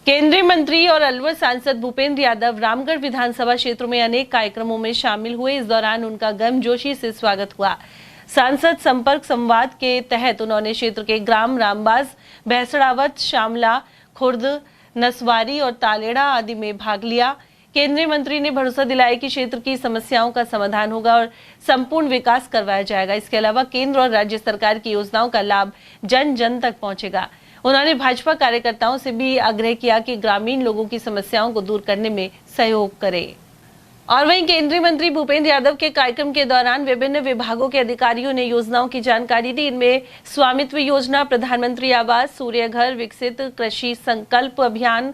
केंद्रीय मंत्री और अलवर सांसद भूपेंद्र यादव रामगढ़ विधानसभा क्षेत्र में अनेक कार्यक्रमों में शामिल हुए। इस दौरान उनका गर्मजोशी से स्वागत हुआ। सांसद संपर्क संवाद के तहत उन्होंने क्षेत्र के ग्राम रामबाज, भैंसड़ावत, शामला, खुर्द, नसवारी और तालेड़ा आदि में भाग लिया। केंद्रीय मंत्री ने भरोसा दिलाया कि क्षेत्र की समस्याओं का समाधान होगा और संपूर्ण विकास करवाया जाएगा। इसके अलावा केंद्र और राज्य सरकार की योजनाओं का लाभ जन जन तक पहुंचेगा। उन्होंने भाजपा कार्यकर्ताओं से भी आग्रह किया कि ग्रामीण लोगों की समस्याओं को दूर करने में सहयोग करें। और वहीं केंद्रीय मंत्री भूपेंद्र यादव के कार्यक्रम के दौरान विभिन्न विभागों के अधिकारियों ने योजनाओं की जानकारी दी। इनमें स्वामित्व योजना, प्रधानमंत्री आवास, सूर्य घर, विकसित कृषि संकल्प अभियान,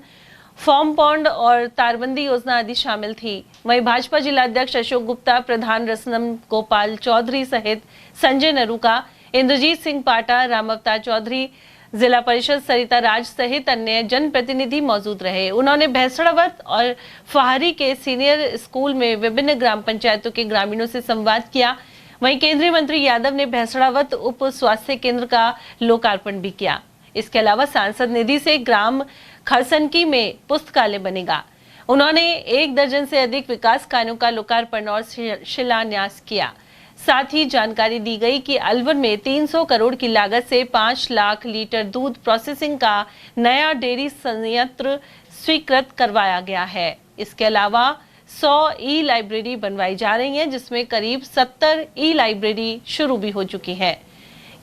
फॉर्म पॉन्ड और तारबंदी योजना आदि शामिल थी। वहीं भाजपा जिला अध्यक्ष अशोक गुप्ता, प्रधान रसनम गोपाल चौधरी सहित संजय नरूका, इंद्रजीत सिंह पाटा, राम अवतार चौधरी, जिला परिषद सरिता राज सहित अन्य जनप्रतिनिधि मौजूद रहे। उन्होंने भैंसड़ावत और फहारी के सीनियर स्कूल में विभिन्न ग्राम पंचायतों के ग्रामीणों से संवाद किया। वहीं केंद्रीय मंत्री यादव ने भैंसड़ावत उप स्वास्थ्य केंद्र का लोकार्पण भी किया। इसके अलावा सांसद निधि से ग्राम खरसनकी में पुस्तकालय बनेगा। उन्होंने 1 दर्जन से अधिक विकास कार्यों का लोकार्पण और शिलान्यास किया। साथ ही जानकारी दी गई कि अलवर में 300 करोड़ की लागत से 5 लाख लीटर दूध प्रोसेसिंग का नया डेयरी संयंत्र स्वीकृत करवाया गया है। इसके अलावा 100 ई लाइब्रेरी बनवाई जा रही है, जिसमें करीब 70 ई लाइब्रेरी शुरू भी हो चुकी है।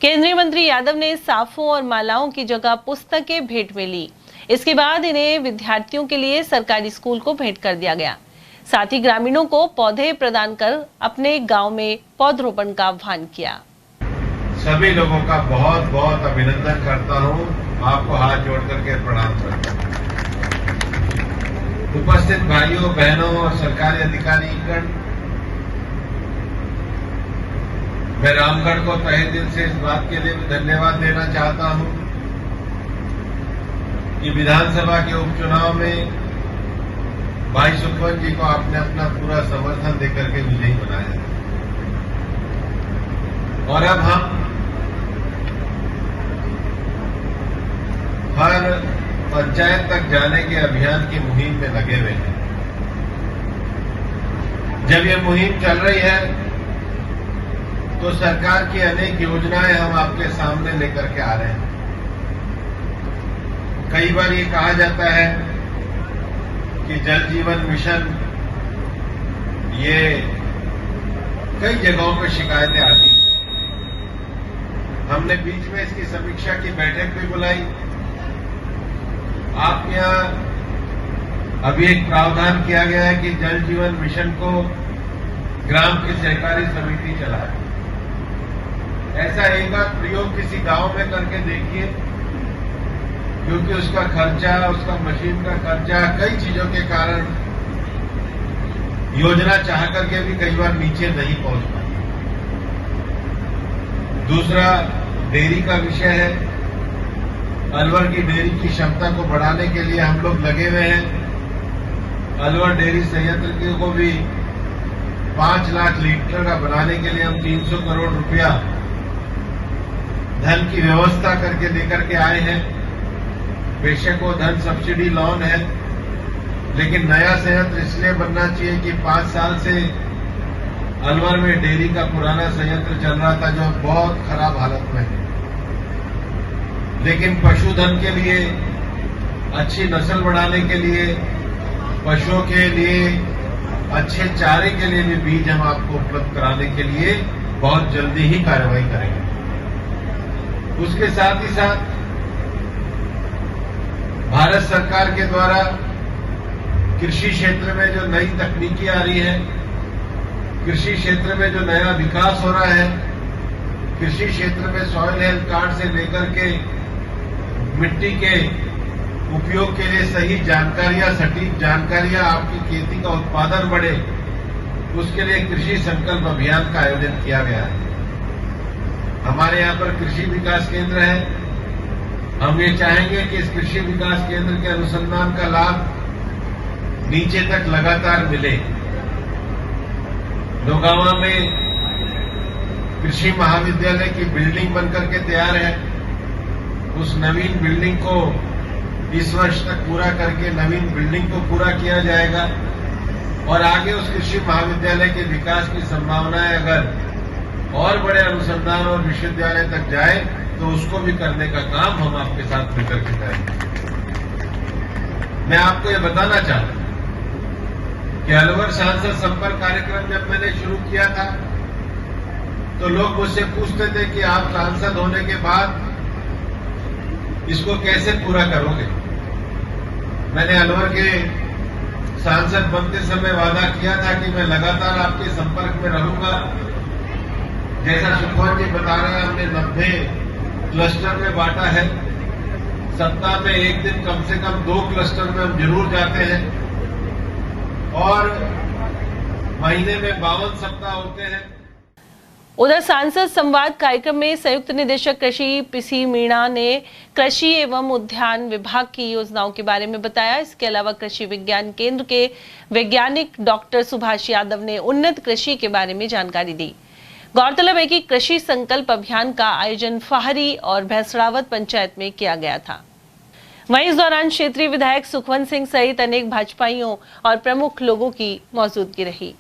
केंद्रीय मंत्री यादव ने साफों और मालाओं की जगह पुस्तकें भेंट में ली। इसके बाद इन्हें विद्यार्थियों के लिए सरकारी स्कूल को भेंट कर दिया गया। साथ ही ग्रामीणों को पौधे प्रदान कर अपने गांव में पौधरोपण का आह्वान किया। सभी लोगों का बहुत बहुत अभिनंदन करता हूं, आपको हाथ जोड़ करके प्रणाम करता हूं। उपस्थित भाइयों, बहनों और सरकारी अधिकारीगण, मैं रामगढ़ को तहे दिल से इस बात के लिए धन्यवाद देना चाहता हूं कि विधानसभा के उपचुनाव में भाई सुखवंत जी को आपने अपना पूरा समर्थन देकर के विजयी बनाया और अब हम हर पंचायत तक जाने के अभियान की मुहिम में लगे हुए हैं। जब ये मुहिम चल रही है तो सरकार की अनेक योजनाएं हम आपके सामने लेकर के आ रहे हैं। कई बार ये कहा जाता है कि जल जीवन मिशन, ये कई जगहों पर शिकायतें आती हैं। हमने बीच में इसकी समीक्षा की बैठक भी बुलाई। आपके यहां अभी एक प्रावधान किया गया है कि जल जीवन मिशन को ग्राम की सहकारी समिति चलाए। ऐसा एक बार प्रयोग किसी गांव में करके देखिए, क्योंकि उसका खर्चा, उसका मशीन का खर्चा, कई चीजों के कारण योजना चाह करके भी कई बार नीचे नहीं पहुंच पाती। दूसरा डेयरी का विषय है। अलवर की डेयरी की क्षमता को बढ़ाने के लिए हम लोग लगे हुए हैं। अलवर डेयरी संयंत्र को भी 5 लाख लीटर का बनाने के लिए हम 300 करोड़ रुपया धन की व्यवस्था करके लेकर के आए हैं। बेशक वो धन सब्सिडी लोन है, लेकिन नया संयंत्र इसलिए बनना चाहिए कि 5 साल से अलवर में डेयरी का पुराना संयंत्र चल रहा था जो बहुत खराब हालत में है। लेकिन पशुधन के लिए, अच्छी नस्ल बढ़ाने के लिए, पशुओं के लिए अच्छे चारे के लिए भी बीज हम आपको उपलब्ध कराने के लिए बहुत जल्दी ही कार्रवाई करेंगे। उसके साथ ही साथ भारत सरकार के द्वारा कृषि क्षेत्र में जो नई तकनीकी आ रही है, कृषि क्षेत्र में जो नया विकास हो रहा है, कृषि क्षेत्र में सॉइल हेल्थ कार्ड से लेकर के मिट्टी के उपयोग के लिए सही जानकारियां, सटीक जानकारियां, आपकी खेती का उत्पादन बढ़े, उसके लिए कृषि संकल्प अभियान का आयोजन किया गया है। हमारे यहाँ पर कृषि विकास केंद्र है। हम ये चाहेंगे कि इस कृषि विकास केंद्र के अनुसंधान का लाभ नीचे तक लगातार मिले। लोगावा में कृषि महाविद्यालय की बिल्डिंग बनकर के तैयार है। उस नवीन बिल्डिंग को इस वर्ष तक पूरा करके नवीन बिल्डिंग को पूरा किया जाएगा और आगे उस कृषि महाविद्यालय के विकास की संभावनाएं अगर और बड़े अनुसंधान और विश्वविद्यालय तक जाए तो उसको भी करने का काम हम आपके साथ मिलकर के करेंगे। मैं आपको ये बताना चाहता हूं कि अलवर सांसद संपर्क कार्यक्रम जब मैंने शुरू किया था तो लोग मुझसे पूछते थे कि आप सांसद होने के बाद इसको कैसे पूरा करोगे। मैंने अलवर के सांसद बनते समय वादा किया था कि मैं लगातार आपके संपर्क में रहूंगा। जैसा सुखवान जी बता रहे हैं, हमने 90 क्लस्टर में बांटा है। सप्ताह में एक दिन कम से कम 2 क्लस्टर में हम जरूर जाते हैं और महीने में 52 सप्ताह होते हैं। उधर सांसद संवाद कार्यक्रम में संयुक्त निदेशक कृषि पीसी मीणा ने कृषि एवं उद्यान विभाग की योजनाओं के बारे में बताया। इसके अलावा कृषि विज्ञान केंद्र के वैज्ञानिक डॉक्टर सुभाष यादव ने उन्नत कृषि के बारे में जानकारी दी। गौरतलब है कि कृषि संकल्प अभियान का आयोजन फाहरी और भैंसड़ावत पंचायत में किया गया था। वहीं इस दौरान क्षेत्रीय विधायक सुखवंत सिंह सहित अनेक भाजपाइयों और प्रमुख लोगों की मौजूदगी रही।